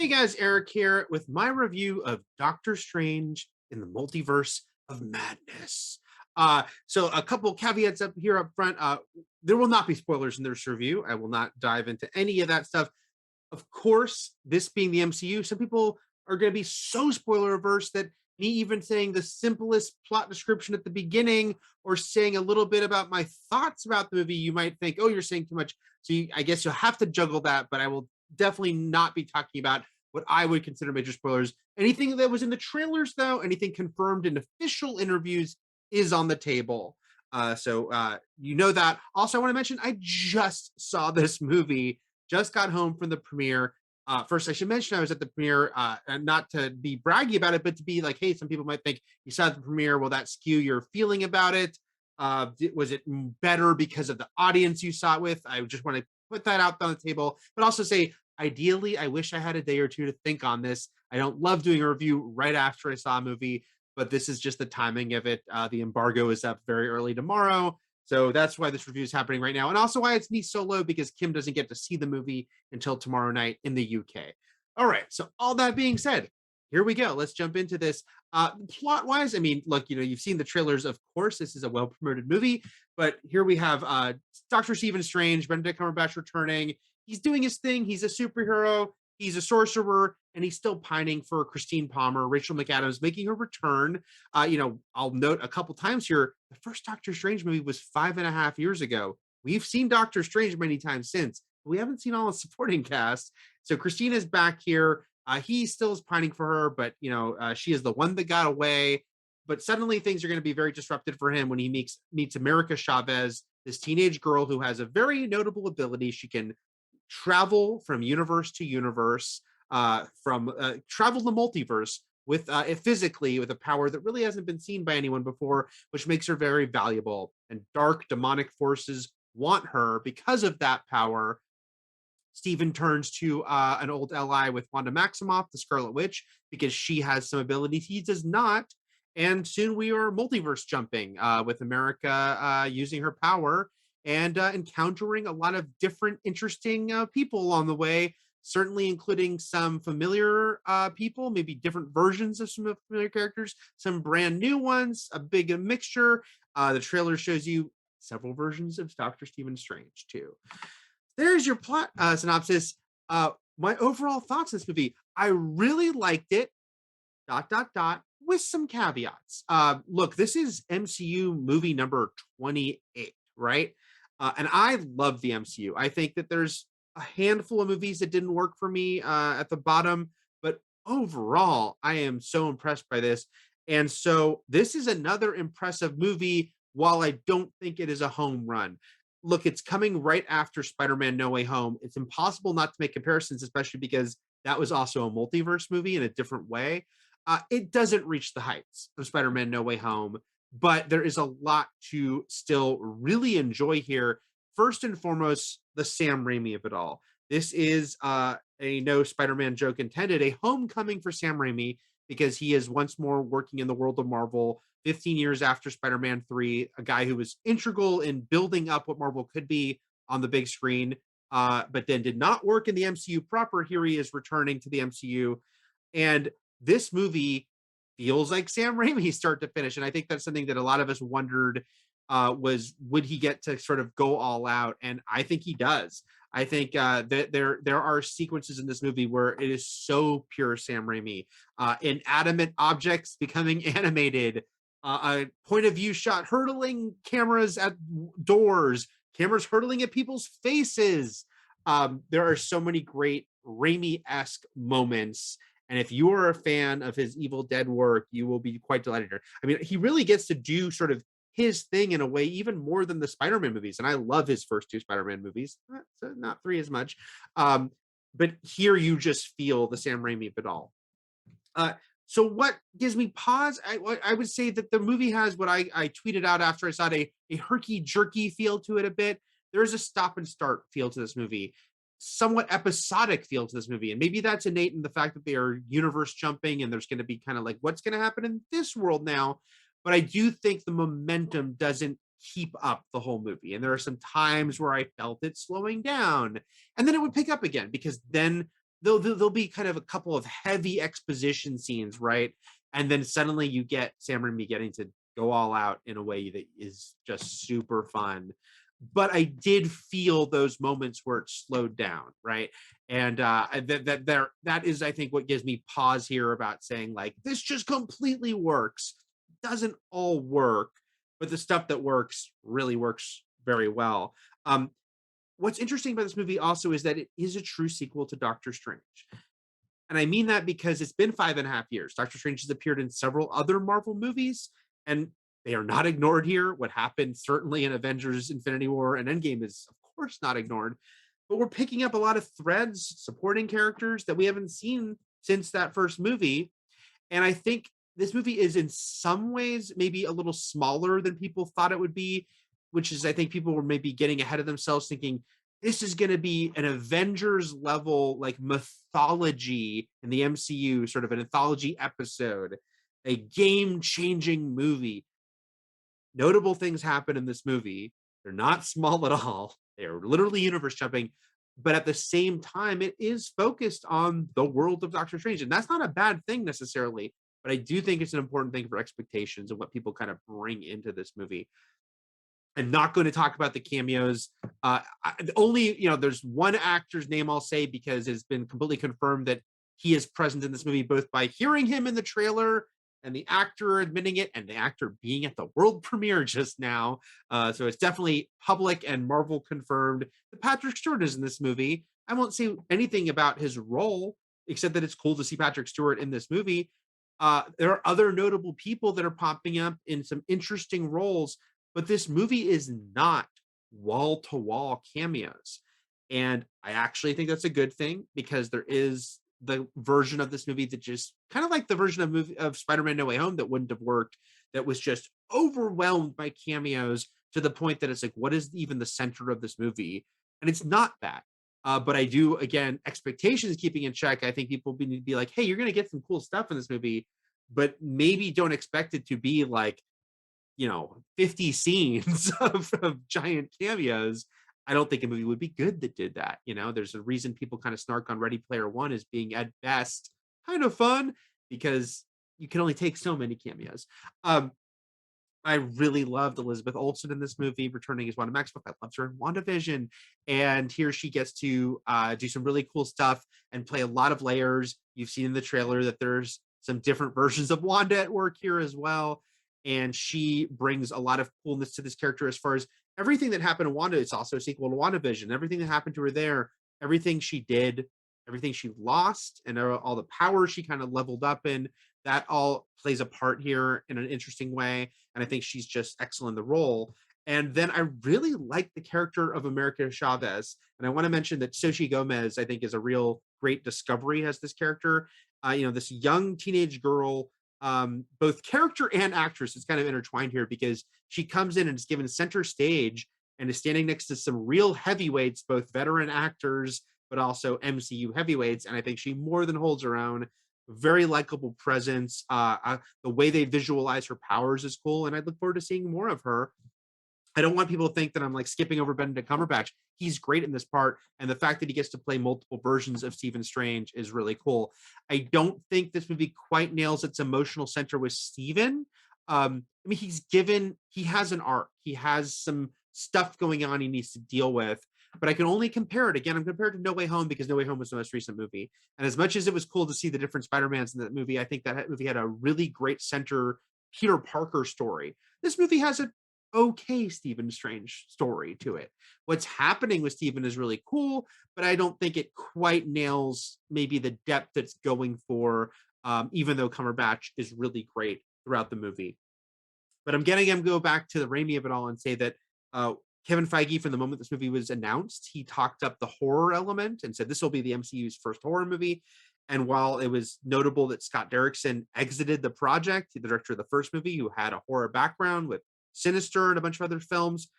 guys, Eric here with my review of Doctor Strange in the Multiverse of Madness. So a couple caveats up here up front. There will not be spoilers in this review. I will not dive into any of that stuff. Of course, this being the MCU, some people are going to be so spoiler averse that me even saying the simplest plot description at the beginning or saying a little bit about my thoughts about the movie, you might think, oh, you're saying too much. So I guess you'll have to juggle that, but I will definitely not be talking about what I would consider major spoilers. Anything that was in the trailers, though, anything confirmed in official interviews is on the table. So you know that. Also, I want to mention I just saw this movie, just got home from the premiere. First, I should mention I was at the premiere, and not to be braggy about it, but to be like, hey, some people might think you saw the premiere. Will that skew your feeling about it? Was it better because of the audience you saw it with? I just want to put that out on the table, but also say, ideally, I wish I had a day or two to think on this. I don't love doing a review right after I saw a movie, but this is just the timing of it. The embargo is up very early tomorrow. So that's why this review is happening right now. And also why it's me solo, because Kim doesn't get to see the movie until tomorrow night in the UK. All right. So all that being said, here we go. Let's jump into this. Plot wise, I mean, look, you've seen the trailers. Of course, this is a well promoted movie, but here we have Dr. Stephen Strange, Benedict Cumberbatch returning. He's doing his thing. He's a superhero. He's a sorcerer, and he's still pining for Christine Palmer, Rachel McAdams, making her return. I'll note a couple times here, the first Doctor Strange movie was 5.5 years ago. We've seen Doctor Strange many times since, but we haven't seen all the supporting cast. So Christine is back here. He still is pining for her, but she is the one that got away. But suddenly things are going to be very disrupted for him when he meets America Chavez, this teenage girl who has a very notable ability. She can travel from universe to universe, from travel the multiverse with physically with a power that really hasn't been seen by anyone before, which makes her very valuable. And dark demonic forces want her because of that power. Stephen turns to an old ally with Wanda Maximoff, the Scarlet Witch, because she has some abilities he does not. And soon we are multiverse jumping with America using her power and encountering a lot of different interesting people along the way, certainly including some familiar people, maybe different versions of some familiar characters, some brand new ones, a big mixture. The trailer shows you several versions of Dr. Stephen Strange, too. There's your plot synopsis. My overall thoughts on this movie, I really liked it, ... with some caveats. Look, this is MCU movie number 28, right? And I love the MCU. I think that there's a handful of movies that didn't work for me at the bottom, but overall, I am so impressed by this. And so this is another impressive movie, while I don't think it is a home run. Look, it's coming right after Spider-Man No Way Home. It's impossible not to make comparisons, especially because that was also a multiverse movie in a different way. It doesn't reach the heights of Spider-Man No Way Home, but there is a lot to still really enjoy here. First and foremost, the Sam Raimi of it all. This is a no Spider-Man joke intended, a homecoming for Sam Raimi, because he is once more working in the world of Marvel 15 years after Spider-Man 3, a guy who was integral in building up what Marvel could be on the big screen, but then did not work in the MCU proper. Here he is returning to the MCU. And this movie feels like Sam Raimi start to finish. And I think that's something that a lot of us wondered, was would he get to sort of go all out? And I think he does. I think that there are sequences in this movie where it is so pure Sam Raimi. Inanimate objects becoming animated, a point of view shot hurtling cameras at doors, cameras hurtling at people's faces. There are so many great Raimi-esque moments. And if you are a fan of his Evil Dead work, you will be quite delighted here. I mean, he really gets to do sort of his thing in a way, even more than the Spider-Man movies. And I love his first two Spider-Man movies, not three as much. But here you just feel the Sam Raimi of it all. So what gives me pause? I would say that the movie has what I tweeted out after I saw it, a herky-jerky feel to it a bit. There is a stop and start feel to this movie, somewhat episodic feel to this movie. And maybe that's innate in the fact that they are universe jumping and there's going to be kind of like, what's going to happen in this world now? But I do think the momentum doesn't keep up the whole movie. And there are some times where I felt it slowing down, and then it would pick up again, because then there'll be kind of a couple of heavy exposition scenes, right? And then suddenly you get Sam Raimi getting to go all out in a way that is just super fun. But I did feel those moments where it slowed down, right? And that is, I think, what gives me pause here about saying like this just completely works. Doesn't all work, but the stuff that works really works very well. What's interesting about this movie also is that it is a true sequel to Doctor Strange. And I mean that because it's been 5.5 years. Doctor Strange has appeared in several other Marvel movies, and they are not ignored here. What happened certainly in Avengers Infinity War and Endgame is, of course, not ignored. But we're picking up a lot of threads, supporting characters that we haven't seen since that first movie. And I think this movie is in some ways maybe a little smaller than people thought it would be, which is I think people were maybe getting ahead of themselves thinking this is going to be an Avengers level like mythology in the MCU, sort of an anthology episode, a game changing movie. Notable things happen in this movie. They're not small at all. They are literally universe jumping, but at the same time, it is focused on the world of Doctor Strange, and that's not a bad thing necessarily. But I do think it's an important thing for expectations and what people kind of bring into this movie. I'm not going to talk about the cameos. Only, there's one actor's name I'll say because it's been completely confirmed that he is present in this movie, both by hearing him in the trailer and the actor admitting it, and the actor being at the world premiere just now. So it's definitely public and Marvel confirmed that Patrick Stewart is in this movie. I won't say anything about his role, except that it's cool to see Patrick Stewart in this movie. There are other notable people that are popping up in some interesting roles, but this movie is not wall to wall cameos. And I actually think that's a good thing because there is the version of this movie that just kind of like the version of Spider-Man No Way Home that wouldn't have worked, that was just overwhelmed by cameos to the point that it's like, what is even the center of this movie? And it's not that. But I do, again, expectations keeping in check. I think people need to be like, hey, you're going to get some cool stuff in this movie, but maybe don't expect it to be like, 50 scenes of giant cameos. I don't think a movie would be good that did that. There's a reason people kind of snark on Ready Player One as being at best kind of fun because you can only take so many cameos. I really loved Elizabeth Olsen in this movie, returning as Wanda Maximoff. I loved her in WandaVision. And here she gets to do some really cool stuff and play a lot of layers. You've seen in the trailer that there's some different versions of Wanda at work here as well. And she brings a lot of coolness to this character as far as everything that happened to Wanda. It's also a sequel to WandaVision. Everything that happened to her there, everything she did, everything she lost, and all the power she kind of leveled up in, that all plays a part here in an interesting way. And I think she's just excellent in the role. And then I really like the character of America Chavez. And I want to mention that Xochitl Gomez, I think, is a real great discovery as this character. This young teenage girl, both character and actress, is kind of intertwined here because she comes in and is given center stage and is standing next to some real heavyweights, both veteran actors, but also MCU heavyweights. And I think she more than holds her own. Very likable presence. The way they visualize her powers is cool, and I look forward to seeing more of her. I don't want people to think that I'm like skipping over Benedict Cumberbatch. He's great in this part, and the fact that he gets to play multiple versions of Stephen Strange is really cool. I don't think this movie quite nails its emotional center with Stephen. He has an arc. He has some stuff going on he needs to deal with, but I can only compare it. Again, I'm compared to No Way Home because No Way Home was the most recent movie. And as much as it was cool to see the different Spider-Mans in that movie, I think that movie had a really great center Peter Parker story. This movie has a okay Stephen Strange story to it. What's happening with Stephen is really cool, but I don't think it quite nails maybe the depth it's going for, even though Cumberbatch is really great throughout the movie. But I'm getting him go back to the Raimi of it all and say that Kevin Feige, from the moment this movie was announced, he talked up the horror element and said this will be the MCU's first horror movie. And while it was notable that Scott Derrickson exited the project, the director of the first movie, who had a horror background with Sinister and a bunch of other films,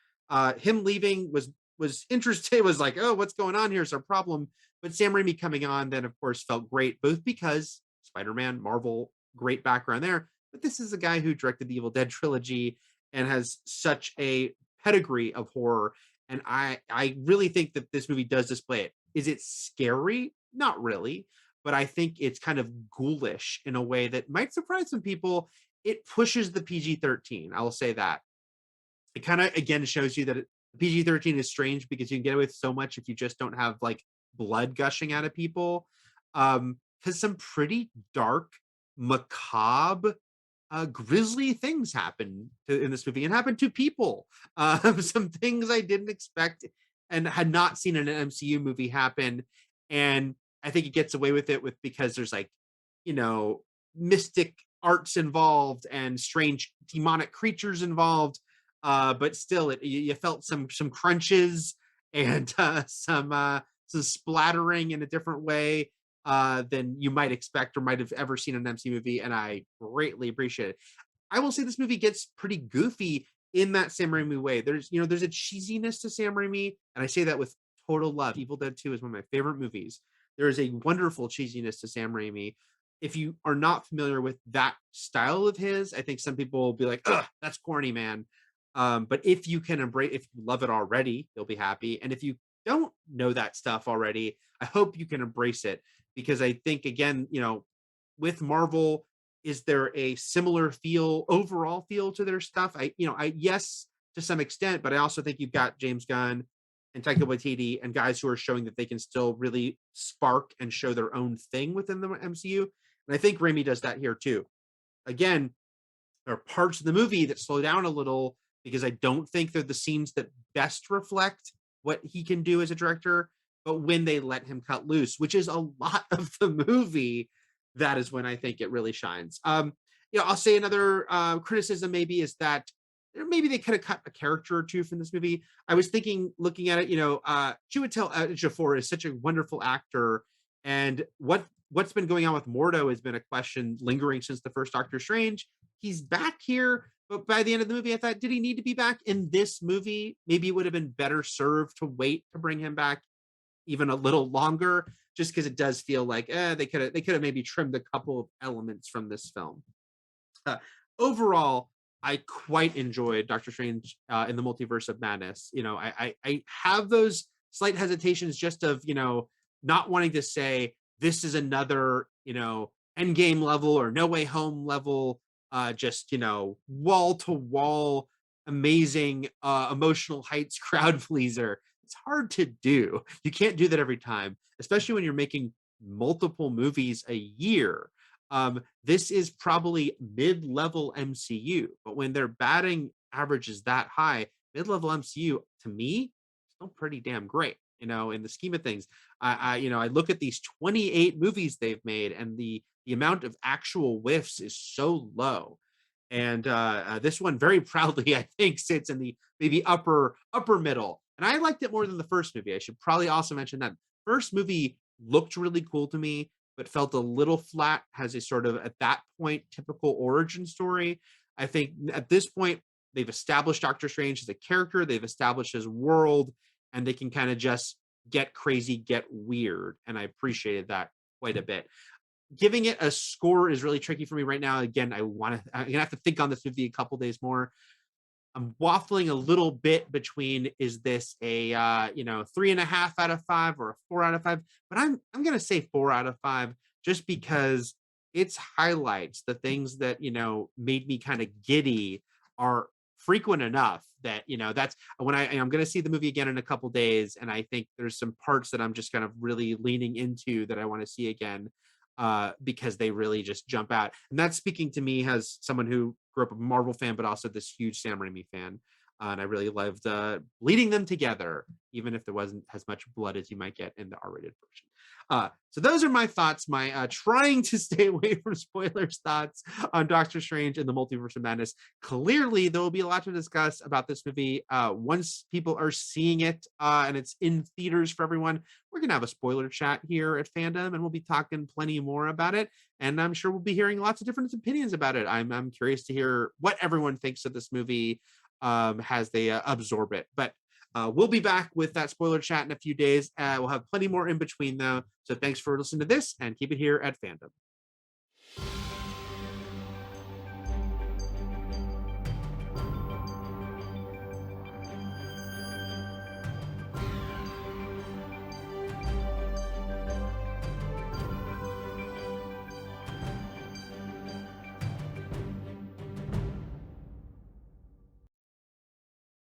him leaving was interesting. It was like, oh, what's going on here? Is there a problem? But Sam Raimi coming on then, of course, felt great, both because Spider-Man, Marvel, great background there. But this is a guy who directed the Evil Dead trilogy and has such a pedigree of horror. And I really think that this movie does display it. Is it scary? Not really, but I think it's kind of ghoulish in a way that might surprise some people. It pushes the PG-13. I will say that. It kind of again shows you that PG-13 is strange because you can get away with so much if you just don't have like blood gushing out of people. Because some pretty dark, macabre, grisly things happen in this movie and happen to people. Some things I didn't expect and had not seen in an MCU movie happen. And I think it gets away with it with because there's like, you know, mystic arts involved and strange demonic creatures involved. But still, you felt some crunches and some splattering in a different way than you might expect or might have ever seen in an MC movie, and I greatly appreciate it. I will say this movie gets pretty goofy in that Sam Raimi way. There's a cheesiness to Sam Raimi, and I say that with total love. Evil Dead 2 is one of my favorite movies. There is a wonderful cheesiness to Sam Raimi. If you are not familiar with that style of his, I think some people will be like, "Ugh, that's corny, man." But if you can embrace, if you love it already, you'll be happy. And if you don't know that stuff already, I hope you can embrace it because I think again, with Marvel, is there a similar overall feel to their stuff? I yes, to some extent, but I also think you've got James Gunn and Taika Waititi and guys who are showing that they can still really spark and show their own thing within the MCU. And I think Raimi does that here too. Again, there are parts of the movie that slow down a little because I don't think they're the scenes that best reflect what he can do as a director. But when they let him cut loose, which is a lot of the movie, that is when I think it really shines. I'll say another criticism maybe is that maybe they could have cut a character or two from this movie. I was thinking, looking at it, Chiwetel Ejiofor is such a wonderful actor, and what's been going on with Mordo has been a question lingering since the first Doctor Strange. He's back here, but by the end of the movie, I thought, did he need to be back in this movie? Maybe it would have been better served to wait to bring him back even a little longer, just because it does feel like they could have maybe trimmed a couple of elements from this film. Uh, Overall, I quite enjoyed Doctor Strange in the Multiverse of Madness. I have those slight hesitations just of not wanting to say this is another Endgame level or No Way Home level, just wall to wall amazing emotional heights crowd pleaser. It's hard to do. You can't do that every time, especially when you're making multiple movies a year. This is probably mid-level MCU, but when their batting average is that high, mid-level MCU to me still pretty damn great. In the scheme of things, I look at these 28 movies they've made, and the amount of actual whiffs is so low. And this one very proudly, I think, sits in the maybe upper middle. And I liked it more than the first movie. I should probably also mention that first movie looked really cool to me, but felt a little flat. Has a sort of at that point typical origin story. I think at this point they've established Doctor Strange as a character. They've established his world, and they can kind of just get crazy, get weird. And I appreciated that quite a bit. Giving it a score is really tricky for me right now. Again, I'm gonna have to think on this movie a couple days more. I'm waffling a little bit between is this a 3.5 out of 5 or a 4 out of 5, but I'm gonna say 4 out of 5 just because its highlights, the things that made me kind of giddy, are frequent enough that that's when I'm gonna see the movie again in a couple days, and I think there's some parts that I'm just kind of really leaning into that I want to see again because they really just jump out. And that's speaking to me as someone who grew up a Marvel fan, but also this huge Sam Raimi fan. And I really loved bleeding them together, even if there wasn't as much blood as you might get in the R-rated version. So those are my thoughts, my trying to stay away from spoilers thoughts on Doctor Strange and the Multiverse of Madness. Clearly, there will be a lot to discuss about this movie once people are seeing it and it's in theaters for everyone. We're going to have a spoiler chat here at Fandom, and we'll be talking plenty more about it. And I'm sure we'll be hearing lots of different opinions about it. I'm curious to hear what everyone thinks of this movie as they absorb it. But we'll be back with that spoiler chat in a few days. We'll have plenty more in between, though. So thanks for listening to this, and keep it here at Fandom.